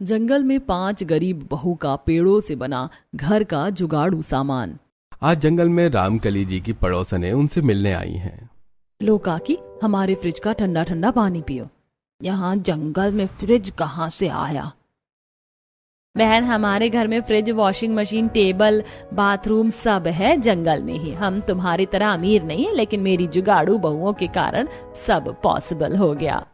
जंगल में 5 गरीब बहू का पेड़ों से बना घर का जुगाड़ू सामान। आज जंगल में रामकली जी की पड़ोसनें उनसे मिलने आई हैं। लो काकी, हमारे फ्रिज का ठंडा ठंडा पानी पियो। यहाँ जंगल में फ्रिज कहाँ से आया? बहन, हमारे घर में fridge, washing machine, table, bathroom सब है जंगल में ही। हम तुम्हारी तरह अमीर नहीं है, लेकिन मेरी जुगाड़ू बहुओं के कारण सब पॉसिबल हो गया।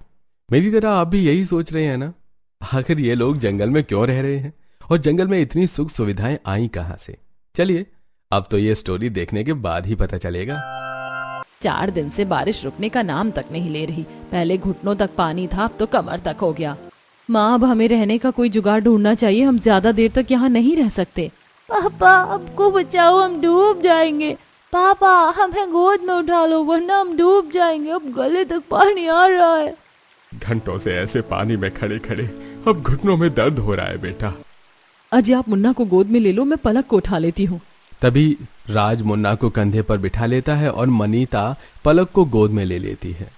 मेरी तरह आप भी यही सोच रहे हैं ना? आखिर ये लोग जंगल में क्यों रह रहे हैं और जंगल में इतनी सुख सुविधाएं आई कहां से? चलिए, अब तो ये स्टोरी देखने के बाद ही पता चलेगा। 4 दिन से बारिश रुकने का नाम तक नहीं ले रही। पहले घुटनों तक पानी था, अब तो कमर तक हो गया। माँ, अब हमें रहने का कोई जुगाड़ ढूंढना चाहिए। हम ज्यादा देर तक यहाँ नहीं रह सकते। पापा, हमको बचाओ, हम डूब जाएंगे। पापा, हमें गोद में उठा लो, वरना हम डूब जाएंगे। अब गले तक पानी आ रहा है। घंटों से ऐसे पानी में खड़े खड़े अब घुटनों में दर्द हो रहा है बेटा। अजी, आप मुन्ना को गोद में ले लो, मैं पलक को उठा लेती हूँ। तभी राज मुन्ना को कंधे पर बिठा लेता है और मनीता पलक को गोद में ले लेती है।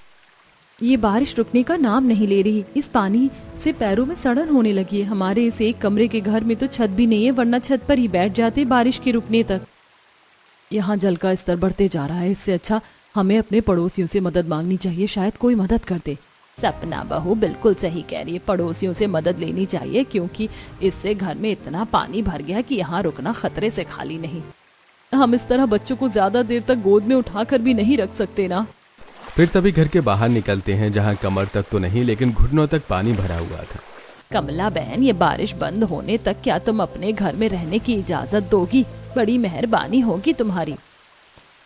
ये बारिश रुकने का नाम नहीं ले रही। इस पानी से पैरों में सड़न होने लगी है। हमारे इस एक कमरे के घर में तो छत भी नहीं है, वरना छत पर ही बैठ जाते बारिश के रुकने तक। यहाँ जल का स्तर बढ़ते जा रहा है। इससे अच्छा हमें अपने पड़ोसियों से मदद मांगनी चाहिए, शायद कोई मदद कर दे। सपना बहू बिल्कुल सही कह रही है, पड़ोसियों से मदद लेनी चाहिए, क्योंकि इससे घर में इतना पानी भर गया कि यहाँ रुकना खतरे से खाली नहीं। हम इस तरह बच्चों को ज्यादा देर तक गोद में उठाकर भी नहीं रख सकते ना। फिर सभी घर के बाहर निकलते हैं, जहाँ कमर तक तो नहीं, लेकिन घुटनों तक पानी भरा हुआ था। कमला बहन, ये बारिश बंद होने तक क्या तुम अपने घर में रहने की इजाजत दोगी? बड़ी मेहरबानी होगी तुम्हारी।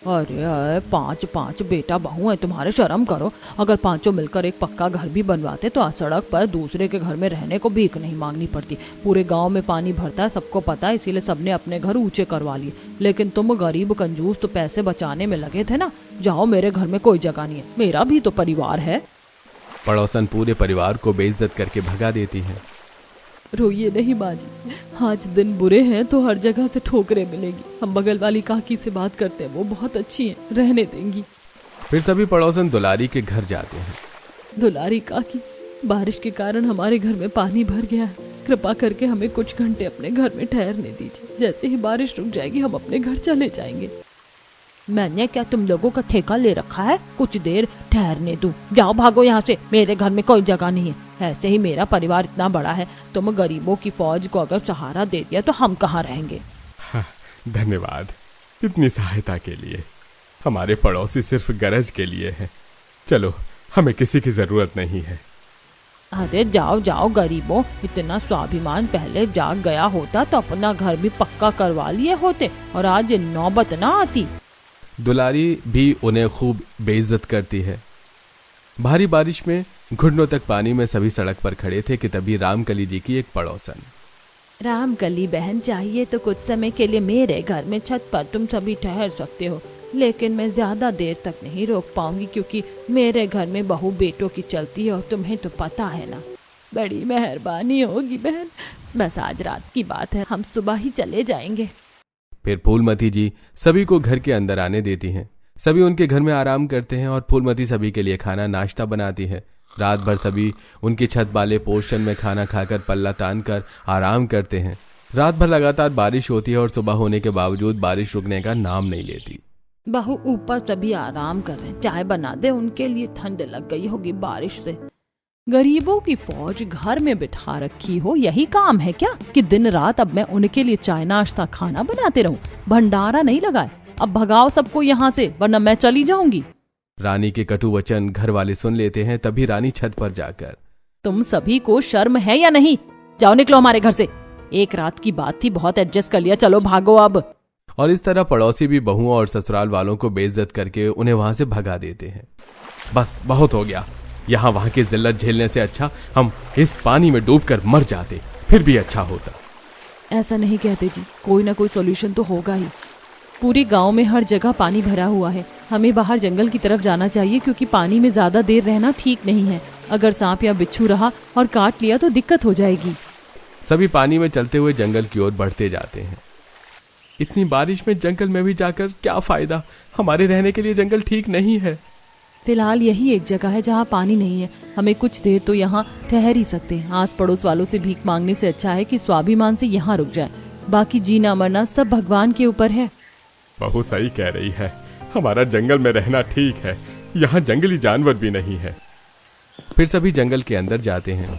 अरे 5 बेटा बहू है तुम्हारे, शर्म करो। अगर 5 मिलकर एक पक्का घर भी बनवाते तो सड़क पर दूसरे के घर में रहने को भीख नहीं मांगनी पड़ती। पूरे गांव में पानी भरता है, सबको पता है, इसीलिए सबने अपने घर ऊंचे करवा लिए। लेकिन तुम गरीब कंजूस तो पैसे बचाने में लगे थे ना। जाओ, मेरे घर में कोई जगह नहीं है, मेरा भी तो परिवार है। पड़ोसन पूरे परिवार को बेइज्जत करके भगा देती है। रोइए नहीं बाजी, आज दिन बुरे हैं तो हर जगह से ठोकरें मिलेगी। हम बगल वाली काकी से बात करते हैं, वो बहुत अच्छी हैं, रहने देंगी। फिर सभी पड़ोसन दुलारी के घर जाते हैं। दुलारी काकी, बारिश के कारण हमारे घर में पानी भर गया है। कृपा करके हमें कुछ घंटे अपने घर में ठहरने दीजिए। जैसे ही बारिश रुक जाएगी हम अपने घर चले जाएंगे। मैंने क्या तुम लोगों का ठेका ले रखा है कुछ देर ठहरने दूं? जाओ, भागो यहाँ से, मेरे घर में कोई जगह नहीं है। ऐसे ही मेरा परिवार इतना बड़ा है, तुम गरीबों की फौज को अगर सहारा दे दिया तो हम कहाँ रहेंगे? धन्यवाद इतनी सहायता के लिए। हमारे पड़ोसी सिर्फ गरज के लिए हैं। चलो, हमें किसी की जरूरत नहीं है। अरे जाओ जाओ गरीबों, इतना स्वाभिमान पहले जाग गया होता तो अपना घर भी पक्का करवा लिए होते और आज नौबत ना आती। दुलारी भी उन्हें खूब बेइज्जत करती है। भारी बारिश में घुटनों तक पानी में सभी सड़क पर खड़े थे कि तभी रामकली जी की एक पड़ोसन। रामकली बहन, चाहिए तो कुछ समय के लिए मेरे घर में छत पर तुम सभी ठहर सकते हो, लेकिन मैं ज्यादा देर तक नहीं रोक पाऊंगी, क्योंकि मेरे घर में बहू बेटों की चलती है और तुम्हें तो पता है ना। बड़ी मेहरबानी होगी बहन, बस आज रात की बात है, हम सुबह ही चले जाएंगे। फिर फूलमती जी सभी को घर के अंदर आने देती हैं। सभी उनके घर में आराम करते हैं और फूलमती सभी के लिए खाना नाश्ता बनाती है। रात भर सभी उनकी छत वाले पोर्शन में खाना खाकर पल्ला तान कर आराम करते हैं। रात भर लगातार बारिश होती है और सुबह होने के बावजूद बारिश रुकने का नाम नहीं लेती। बहू, ऊपर सभी आराम कर रहे हैं, चाय बना दे, उनके लिए ठंड लग गई होगी बारिश से। गरीबों की फौज घर में बिठा रखी हो, यही काम है क्या कि दिन रात अब मैं उनके लिए चाय नाश्ता खाना बनाते रहूं? भंडारा नहीं लगाए? अब भगाओ सबको यहाँ से, वरना मैं चली जाऊंगी। रानी के कटु वचन घर वाले सुन लेते हैं। तभी रानी छत पर जाकर, तुम सभी को शर्म है या नहीं? जाओ, निकलो हमारे घर से। एक रात की बात थी, बहुत एडजस्ट कर लिया, चलो भागो अब। और इस तरह पड़ोसी भी बहुओं और ससुराल वालों को बेइज्जत करके उन्हें वहां से भगा देते हैं। बस बहुत हो गया, यहाँ वहां की जिल्लत झेलने से अच्छा हम इस पानी में डूबकर मर जाते, फिर भी अच्छा होता। ऐसा नहीं कहते जी, कोई ना कोई सॉल्यूशन तो होगा ही। पूरे गांव में हर जगह पानी भरा हुआ है। हमें बाहर जंगल की तरफ जाना चाहिए, क्योंकि पानी में ज्यादा देर रहना ठीक नहीं है। अगर सांप या बिच्छू रहा और काट लिया तो दिक्कत हो जाएगी। सभी पानी में चलते हुए जंगल की ओर बढ़ते जाते हैं। इतनी बारिश में जंगल में भी जाकर क्या फायदा? हमारे रहने के लिए जंगल ठीक नहीं है। फिलहाल यही एक जगह है जहाँ पानी नहीं है, हमें कुछ देर तो यहाँ ठहर ही सकते हैं। आस पड़ोस वालों से भीख मांगने से अच्छा है कि स्वाभिमान से यहाँ रुक जाए। बाकी जीना मरना सब भगवान के ऊपर है। बहू सही कह रही है, हमारा जंगल में रहना ठीक है, यहाँ जंगली जानवर भी नहीं है। फिर सभी जंगल के अंदर जाते हैं।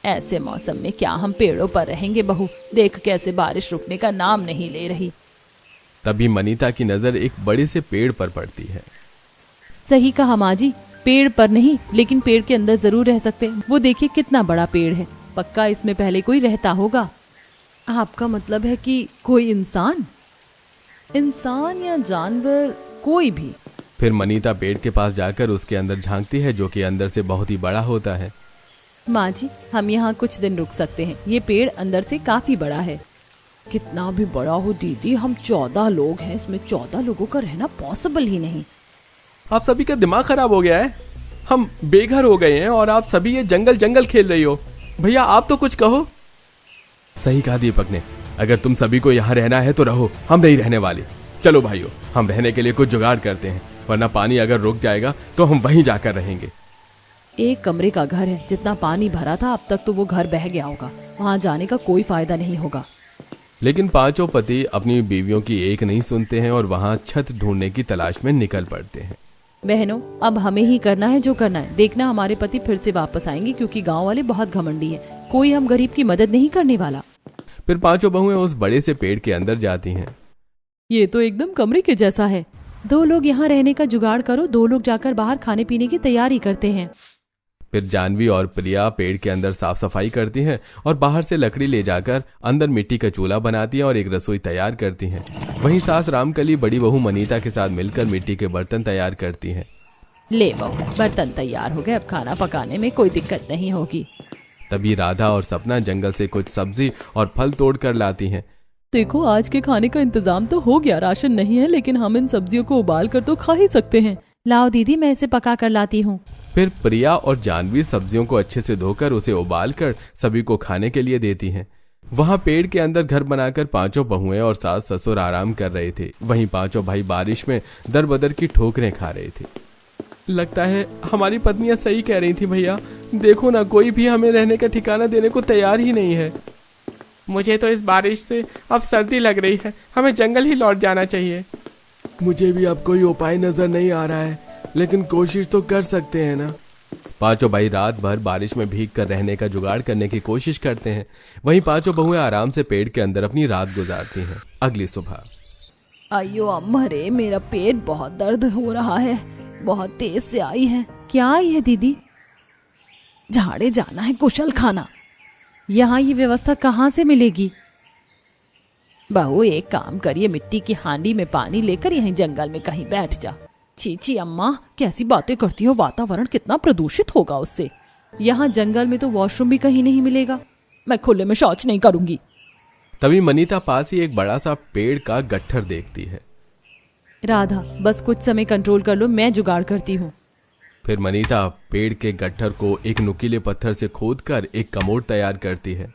ऐसे मौसम में क्या हम पेड़ों पर रहेंगे बहू? देख कैसे बारिश रुकने का नाम नहीं ले रही। तभी मनीता की नजर एक बड़े से पेड़ पर पड़ती है। सही कहा माँ जी, पेड़ पर नहीं लेकिन पेड़ के अंदर जरूर रह सकते हैं। वो देखिए कितना बड़ा पेड़ है, पक्का इसमें पहले कोई रहता होगा। आपका मतलब है कि कोई इंसान या जानवर, कोई भी? फिर मनीता पेड़ के पास जाकर उसके अंदर झांकती है, जो कि अंदर से बहुत ही बड़ा होता है। माँ जी, हम यहाँ कुछ दिन रुक सकते हैं, ये पेड़ अंदर से काफी बड़ा है। कितना भी बड़ा हो दीदी, हम 14 लोग हैं, इसमें 14 लोगों का रहना पॉसिबल ही नहीं। आप सभी का दिमाग खराब हो गया है, हम बेघर हो गए हैं और आप सभी ये जंगल जंगल खेल रही हो। भैया आप तो कुछ कहो। सही कहा दीपक ने, अगर तुम सभी को यहाँ रहना है तो रहो, हम नहीं रहने वाले। चलो भाइयों, हम रहने के लिए कुछ जुगाड़ करते हैं, वरना पानी अगर रुक जाएगा तो हम वहीं जाकर रहेंगे। एक कमरे का घर है, जितना पानी भरा था अब तक तो वो घर बह गया होगा, वहाँ जाने का कोई फायदा नहीं होगा। लेकिन पांचों पति अपनी बीवियों की एक नहीं सुनते हैं और वहाँ छत ढूंढने की तलाश में निकल पड़ते हैं। बहनों, अब हमें ही करना है जो करना है। देखना हमारे पति फिर से वापस आएंगे, क्योंकि गांव वाले बहुत घमंडी हैं, कोई हम गरीब की मदद नहीं करने वाला। फिर पांचों बहुएं उस बड़े से पेड़ के अंदर जाती हैं। ये तो एकदम कमरे के जैसा है। 2 लोग यहाँ रहने का जुगाड़ करो, 2 लोग जाकर बाहर खाने पीने की तैयारी करते हैं। फिर जानवी और प्रिया पेड़ के अंदर साफ सफाई करती हैं और बाहर से लकड़ी ले जाकर अंदर मिट्टी का चूल्हा बनाती हैं और एक रसोई तैयार करती हैं। वहीं सास रामकली बड़ी बहू मनीता के साथ मिलकर मिट्टी के बर्तन तैयार करती हैं। ले बहू, बर्तन तैयार हो गए, अब खाना पकाने में कोई दिक्कत नहीं होगी। तभी राधा और सपना जंगल से कुछ सब्जी और फल तोड़ कर लाती हैं। देखो, आज के खाने का इंतजाम तो हो गया, राशन नहीं है लेकिन हम इन सब्जियों को उबाल कर तो खा ही सकते हैं। लाओ दीदी, मैं इसे पका कर लाती हूँ। फिर प्रिया और जानवी सब्जियों को अच्छे से धोकर उसे उबाल कर सभी को खाने के लिए देती हैं। वहाँ पेड़ के अंदर घर बनाकर पांचों बहुएं और सास ससुर आराम कर रहे थे। वहीं पांचों भाई बारिश में दर बदर की ठोकरें खा रहे थे। लगता है हमारी पत्नियां सही कह रही थी भैया, देखो ना, कोई भी हमें रहने का ठिकाना देने को तैयार ही नहीं है। मुझे तो इस बारिश से अब सर्दी लग रही है, हमें जंगल ही लौट जाना चाहिए। मुझे भी अब कोई उपाय नजर नहीं आ रहा है, लेकिन कोशिश तो कर सकते हैं ना। पांचों भाई रात भर बारिश में भीग कर रहने का जुगाड़ करने की कोशिश करते हैं। वहीं पांचों बहुएं आराम से पेड़ के अंदर अपनी रात गुजारती हैं। अगली सुबह, अयो अम्मा रे, मेरा पेट बहुत दर्द हो रहा है, बहुत तेज से आई है। क्या आई है दीदी? झाड़े जाना है, कुशल खाना। यहाँ ये व्यवस्था कहाँ से मिलेगी? बहू एक काम करिए, मिट्टी की हांडी में पानी लेकर यहीं जंगल में कहीं बैठ जा। चीची अम्मा, कैसी बातें करती हो, वातावरण कितना प्रदूषित होगा उससे। यहाँ जंगल में तो वॉशरूम भी कहीं नहीं मिलेगा, मैं खुले में शौच नहीं करूंगी। तभी मनीता पास ही एक बड़ा सा पेड़ का गट्ठर देखती है। राधा, बस कुछ समय कंट्रोल कर लो, मैं जुगाड़ करती हूँ। फिर मनीता पेड़ के गट्ठर को एक नुकीले पत्थर से खोदकर एक कमोड तैयार करती है।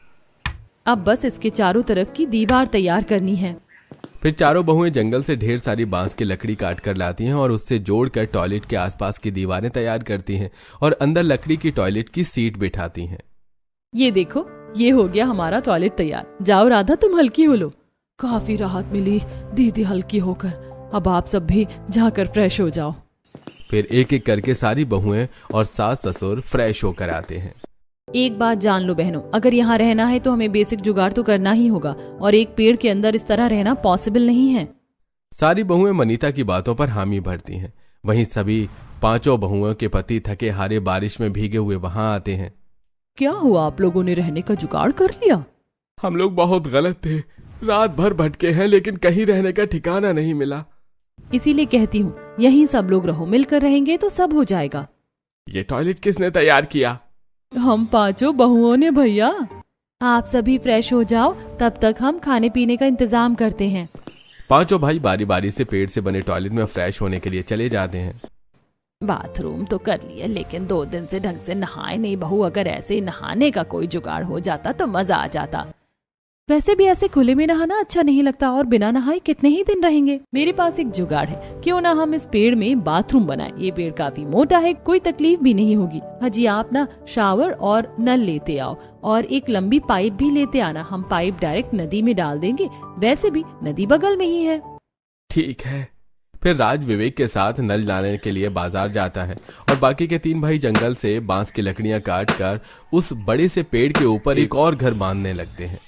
अब बस इसके चारों तरफ की दीवार तैयार करनी है। फिर चारों बहुएं जंगल से ढेर सारी बांस की लकड़ी काट कर लाती हैं और उससे जोड़कर टॉयलेट के आसपास की दीवारें तैयार करती हैं और अंदर लकड़ी की टॉयलेट की सीट बिठाती हैं। ये देखो, ये हो गया हमारा टॉयलेट तैयार। जाओ राधा, तुम हल्की हो लो। काफी राहत मिली दीदी हल्की होकर, अब आप सब भी जाकर फ्रेश हो जाओ। फिर एक एक करके सारी बहुएं और सास ससुर फ्रेश होकर आते हैं। एक बात जान लो बहनों, अगर यहाँ रहना है तो हमें बेसिक जुगाड़ तो करना ही होगा, और एक पेड़ के अंदर इस तरह रहना पॉसिबल नहीं है। सारी बहुएं मनीता की बातों पर हामी भरती हैं। वहीं सभी पांचों बहुओं के पति थके हारे बारिश में भीगे हुए वहां आते हैं। क्या हुआ, आप लोगों ने रहने का जुगाड़ कर लिया? हम लोग बहुत गलत थे, रात भर भटके हैं लेकिन कहीं रहने का ठिकाना नहीं मिला। इसीलिए कहती हूँ यहीं सब लोग रहो, मिलकर रहेंगे तो सब हो जाएगा। ये टॉयलेट किसने तैयार किया? हम पांचों बहुओं ने भैया। आप सभी फ्रेश हो जाओ, तब तक हम खाने पीने का इंतजाम करते हैं। पांचों भाई बारी बारी से पेड़ से बने टॉयलेट में फ्रेश होने के लिए चले जाते हैं। बाथरूम तो कर लिया, लेकिन 2 दिन से ढंग से नहाए नहीं बहू। अगर ऐसे ही नहाने का कोई जुगाड़ हो जाता तो मजा आ जाता। वैसे भी ऐसे खुले में नहाना अच्छा नहीं लगता और बिना नहाए कितने ही दिन रहेंगे। मेरे पास एक जुगाड़ है, क्यों ना हम इस पेड़ में बाथरूम बनाएं। ये पेड़ काफी मोटा है, कोई तकलीफ भी नहीं होगी। हाजी आप ना शावर और नल लेते आओ और एक लंबी पाइप भी लेते आना। हम पाइप डायरेक्ट नदी में डाल देंगे, वैसे भी नदी बगल में ही है। ठीक है। फिर राज विवेक के साथ नल लाने के लिए बाजार जाता है और बाकी के 3 भाई जंगल से बांस की लकड़ियां काट कर उस बड़े से पेड़ के ऊपर एक और घर बांधने लगते हैं।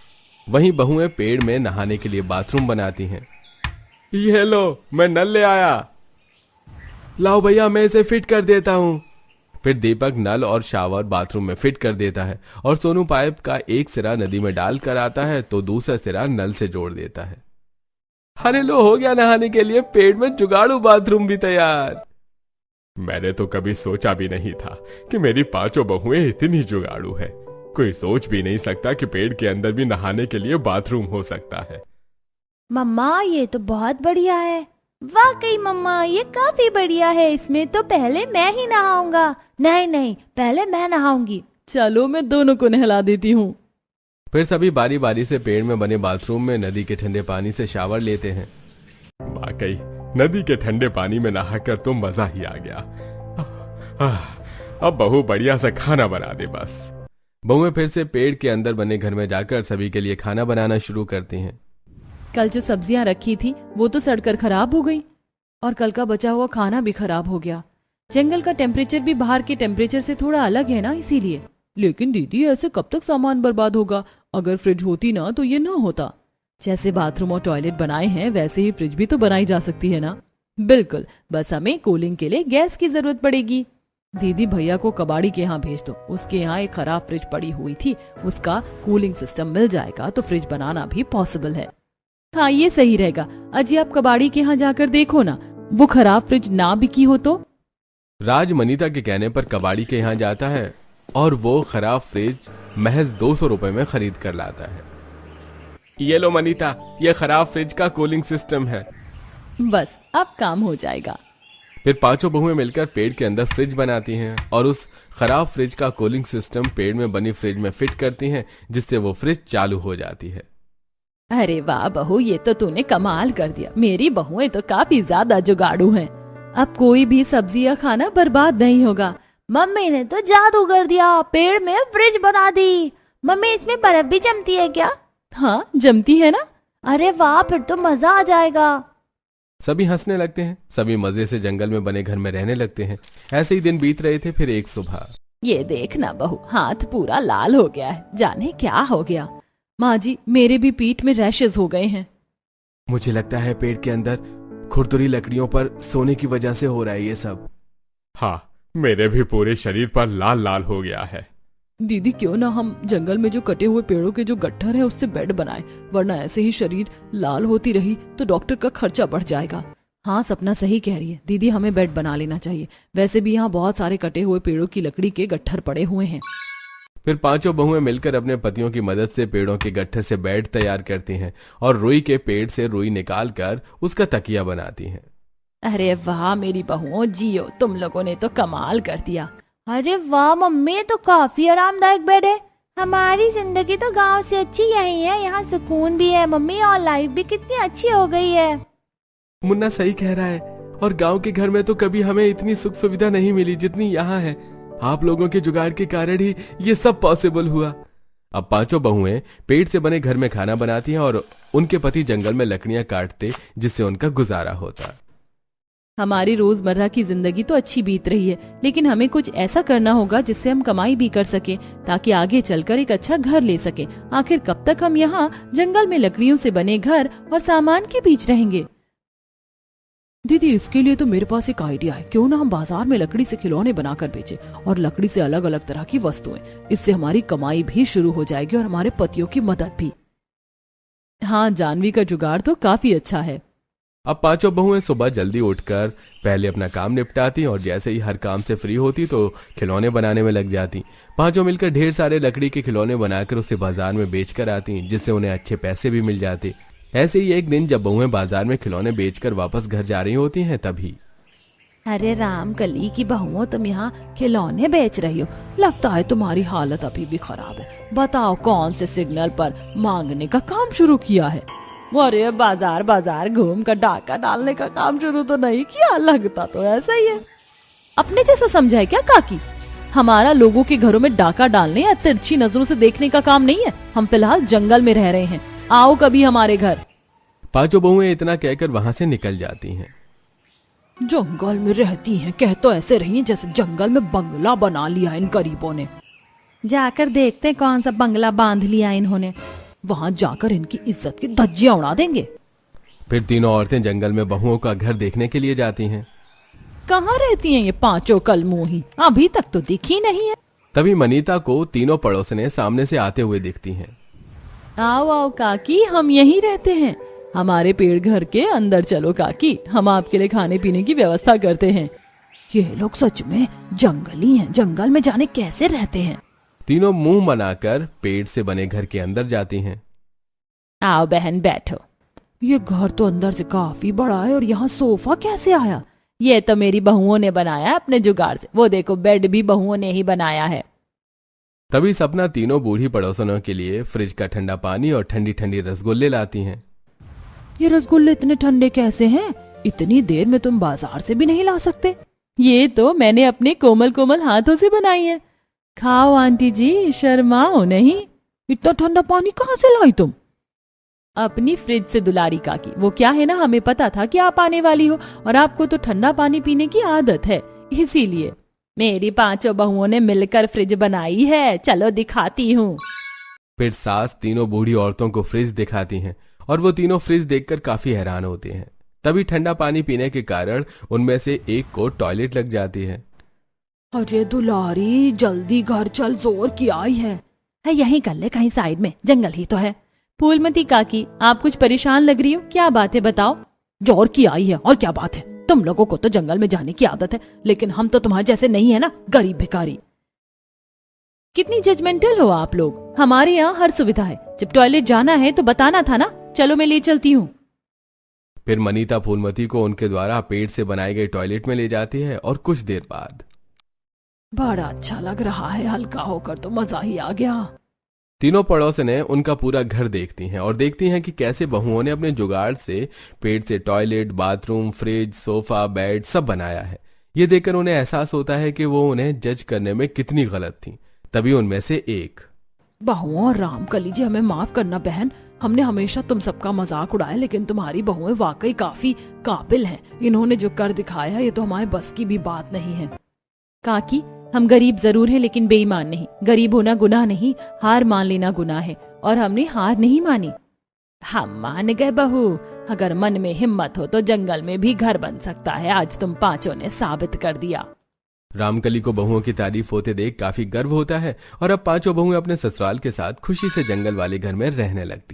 वहीं बहुएं पेड़ में नहाने के लिए बाथरूम बनाती हैं। ये लो, मैं नल ले आया। लाओ भैया, मैं इसे फिट कर देता हूँ। फिर दीपक नल और शावर बाथरूम में फिट कर देता है और सोनू पाइप का एक सिरा नदी में डाल कर आता है तो दूसरा सिरा नल से जोड़ देता है। अरे लो, हो गया नहाने के लिए पेड़ में जुगाड़ू बाथरूम भी तैयार। मैंने तो कभी सोचा भी नहीं था कि मेरी 5 बहुएं इतनी जुगाड़ू है। कोई सोच भी नहीं सकता कि पेड़ के अंदर भी नहाने के लिए बाथरूम हो सकता है। मम्मा ये तो बहुत बढ़िया है। वाकई मम्मा ये काफी बढ़िया है, इसमें तो पहले मैं ही नहाऊंगा। नहीं नहीं, पहले मैं नहाऊंगी। चलो मैं दोनों को नहला देती हूँ। फिर सभी बारी बारी से पेड़ में बने बाथरूम में नदी के ठंडे पानी से शावर लेते हैं। वाकई नदी के ठंडे पानी में नहाकर तो मजा ही आ गया। अब बहू बढ़िया सा खाना बना दे बस। बहुएं फिर से पेड़ के अंदर बने घर में जाकर सभी के लिए खाना बनाना शुरू करती हैं। कल जो सब्जियां रखी थी वो तो सड़कर खराब हो गई और कल का बचा हुआ खाना भी खराब हो गया। जंगल का टेम्परेचर भी बाहर के टेम्परेचर से थोड़ा अलग है ना, इसीलिए। लेकिन दीदी ऐसे कब तक सामान बर्बाद होगा? अगर फ्रिज होती ना तो ये ना होता। जैसे बाथरूम और टॉयलेट बनाए हैं वैसे ही फ्रिज भी तो बनाई जा सकती है ना। बिल्कुल, बस हमें कूलिंग के लिए गैस की जरूरत पड़ेगी। दीदी भैया को कबाड़ी के यहाँ भेज दो, उसके यहाँ एक खराब फ्रिज पड़ी हुई थी, उसका कूलिंग सिस्टम मिल जाएगा तो फ्रिज बनाना भी पॉसिबल है। हाँ ये सही रहेगा। अजी आप कबाड़ी के यहाँ जाकर देखो ना, वो खराब फ्रिज ना बिकी हो तो। राज मनीता के कहने पर कबाड़ी के यहाँ जाता है और वो खराब फ्रिज महज 200 रुपए में खरीद कर लाता है। ये लो मनीता, ये खराब फ्रिज का कूलिंग सिस्टम है। बस अब काम हो जाएगा। फिर 5 बहुएं मिलकर पेड़ के अंदर फ्रिज बनाती हैं और उस खराब फ्रिज का कूलिंग सिस्टम पेड़ में बनी फ्रिज में फिट करती हैं, जिससे वो फ्रिज चालू हो जाती है। अरे वाह बहू, ये तो तूने कमाल कर दिया। मेरी बहुएं तो काफी ज्यादा जुगाड़ू हैं। अब कोई भी सब्जी या खाना बर्बाद नहीं होगा। मम्मी ने तो जादू कर दिया, पेड़ में फ्रिज बना दी। मम्मी इसमें बर्फ भी जमती है क्या? हाँ जमती है ना। अरे वाह, फिर तो मजा आ जाएगा। सभी हंसने लगते हैं। सभी मजे से जंगल में बने घर में रहने लगते हैं। ऐसे ही दिन बीत रहे थे। फिर एक सुबह, ये देखना बहू, हाथ पूरा लाल हो गया है, जाने क्या हो गया। माँ जी मेरे भी पीठ में रैशेस हो गए हैं। मुझे लगता है पेड़ के अंदर खुरदुरी लकड़ियों पर सोने की वजह से हो रहा है ये सब। हाँ, मेरे भी पूरे शरीर पर लाल लाल हो गया है। दीदी क्यों ना हम जंगल में जो कटे हुए पेड़ों के जो गट्ठर है उससे बेड बनाए, वरना ऐसे ही शरीर लाल होती रही तो डॉक्टर का खर्चा बढ़ जाएगा। हाँ सपना सही कह रही है दीदी, हमें बेड बना लेना चाहिए। वैसे भी यहाँ बहुत सारे कटे हुए पेड़ों की लकड़ी के गट्ठर पड़े हुए हैं। फिर 5 बहुएं मिलकर अपने पतियों की मदद से पेड़ों के गट्ठर से बेड तैयार करती हैं और रुई के पेड़ से रुई निकाल कर उसका तकिया बनाती हैं। अरे वाह मेरी बहुओं, जियो, तुम लोगों ने तो कमाल कर दिया। अरे वाह मम्मी, ये तो काफी आरामदायक बेड है। हमारी जिंदगी तो गांव से अच्छी यही है, यहाँ सुकून भी है मम्मी, और लाइफ भी कितनी अच्छी हो गई है। मुन्ना सही कह रहा है, और गांव के घर में तो कभी हमें इतनी सुख सुविधा नहीं मिली जितनी यहाँ है। आप लोगों के जुगाड़ के कारण ही ये सब पॉसिबल हुआ। अब 5 बहुएं पेड़ से बने घर में खाना बनाती हैं और उनके पति जंगल में लकड़ियां काटते, जिससे उनका गुजारा होता। हमारी रोजमर्रा की जिंदगी तो अच्छी बीत रही है, लेकिन हमें कुछ ऐसा करना होगा जिससे हम कमाई भी कर सके, ताकि आगे चलकर एक अच्छा घर ले सके। आखिर कब तक हम यहाँ जंगल में लकड़ियों से बने घर और सामान के बीच रहेंगे? दीदी इसके लिए तो मेरे पास एक आइडिया है। क्यों ना हम बाजार में लकड़ी से खिलौने बनाकर बेचें और लकड़ी से अलग अलग तरह की वस्तुएं। इससे हमारी कमाई भी शुरू हो जाएगी और हमारे पतियों की मदद भी। हाँ, जानवी का जुगाड़ तो काफी अच्छा है। अब 5 बहुएं सुबह जल्दी उठकर पहले अपना काम निपटाती और जैसे ही हर काम से फ्री होती तो खिलौने बनाने में लग जाती। 5 मिलकर ढेर सारे लकड़ी के खिलौने बनाकर उसे बाजार में बेचकर आती, जिससे उन्हें अच्छे पैसे भी मिल जाते। ऐसे ही एक दिन जब बहुएं बाजार में खिलौने बेचकर वापस घर जा रही होती हैं, तभी अरे रामकली की बहुओं, तुम यहाँ खिलौने बेच रही हो? लगता है तुम्हारी हालत अभी भी खराब है। बताओ कौन से सिग्नल पर मांगने का काम शुरू किया है? अरे बाजार बाजार घूम कर डाका डालने का काम शुरू तो नहीं किया, लगता तो ऐसा ही है। अपने जैसा समझा है क्या काकी? हमारा लोगों के घरों में डाका डालने या तिरछी नजरों से देखने का काम नहीं है। हम फिलहाल जंगल में रह रहे हैं, आओ कभी हमारे घर। पांचों बहुएं इतना कहकर वहां से निकल जाती हैं। जंगल में रहती हैं, कह तो ऐसे रही हैं जैसे जंगल में बंगला बना लिया इन गरीबों ने। जाकर देखते हैं कौन सा बंगला बांध लिया इन्होंने, वहां जाकर इनकी इज्जत की धज्जियां उड़ा देंगे। फिर तीनों औरतें जंगल में बहुओं का घर देखने के लिए जाती हैं। कहाँ रहती हैं ये पांचों कलमुही? अभी तक तो दिखी नहीं है। तभी मनीता को तीनों पड़ोसने सामने से आते हुए दिखती हैं। आओ आओ काकी, हम यहीं रहते हैं। हमारे पेड़ घर के अंदर चलो काकी, हम आपके लिए खाने पीने की व्यवस्था करते हैं। ये लोग सच में जंगली हैं, जंगल में जाने कैसे रहते हैं। तीनों मुंह बनाकर पेड़ से बने घर के अंदर जाती हैं। आओ बहन बैठो। ये घर तो अंदर से काफी बड़ा है और यहाँ सोफा कैसे आया? ये तो मेरी बहुओं ने बनाया अपने जुगाड़ से। वो देखो बेड भी बहुओं ने ही बनाया है। तभी सपना तीनों बूढ़ी पड़ोसनों के लिए फ्रिज का ठंडा पानी और ठंडी ठंडी रसगुल्ले लाती हैं। ये रसगुल्ले इतने ठंडे कैसे हैं? इतनी देर में तुम बाजार से भी नहीं ला सकते। ये तो मैंने अपने कोमल कोमल हाथों से बनाई है। खाओ आंटी जी, शर्माओ नहीं। इतना ठंडा पानी कहाँ से लाई तुम? अपनी फ्रिज से दुलारी काकी। वो क्या है ना, हमें पता था कि आप आने वाली हो और आपको तो ठंडा पानी पीने की आदत है, इसीलिए मेरी पांचों बहुओं ने मिलकर फ्रिज बनाई है। चलो दिखाती हूँ। फिर सास तीनों बूढ़ी औरतों को फ्रिज दिखाती हैं और वो तीनों फ्रिज देखकर काफी हैरान होते हैं। तभी ठंडा पानी पीने के कारण उनमें से एक को टॉयलेट लग जाती है। अरे दुलारी, जल्दी घर चल, जोर की आई है। यहीं कर ले, कहीं साइड में, जंगल ही तो है। फूलमती काकी, आप कुछ परेशान लग रही हो, क्या बात है बताओ? जोर की आई है और क्या बात है? तुम लोगों को तो जंगल में जाने की आदत है, लेकिन हम तो तुम्हारे जैसे नहीं है ना, गरीब भिखारी। कितनी जजमेंटल हो आप लोग। हमारे यहाँ हर सुविधा है, जब टॉयलेट जाना है तो बताना था ना। चलो मैं ले चलती हूँ। फिर मनीता फूलमती को उनके द्वारा पेड़ से बनाए गए टॉयलेट में ले जाती है और कुछ देर बाद बड़ा अच्छा लग रहा है, हल्का होकर तो मजा ही आ गया। तीनों पड़ोसने उनका पूरा घर देखती हैं और देखती हैं कि कैसे बहुओं ने अपने जुगाड़ से पेड़ से toilet, bathroom, fridge, sofa, bed सब बनाया है। ये देखकर उन्हें एहसास होता है कि वो उन्हें जज करने में कितनी गलत थी। तभी उनमें से एक, बहुओं और रामकली जी, हमें माफ करना बहन, हमने हमेशा तुम सबका मजाक उड़ाया, लेकिन तुम्हारी बहुएं वाकई काफी काबिल हैं। इन्होंने जो कर दिखाया ये तो हमारे बस की भी बात नहीं है। काकी, हम गरीब जरूर हैं लेकिन बेईमान नहीं। गरीब होना गुनाह नहीं, हार मान लेना गुनाह है, और हमने हार नहीं मानी। हम मान गए बहू, अगर मन में हिम्मत हो तो जंगल में भी घर बन सकता है। आज तुम पांचों ने साबित कर दिया। रामकली को बहुओं की तारीफ होते देख काफी गर्व होता है और अब पांचों बहुएं अपने ससुराल के साथ खुशी से जंगल वाले घर में रहने लगती।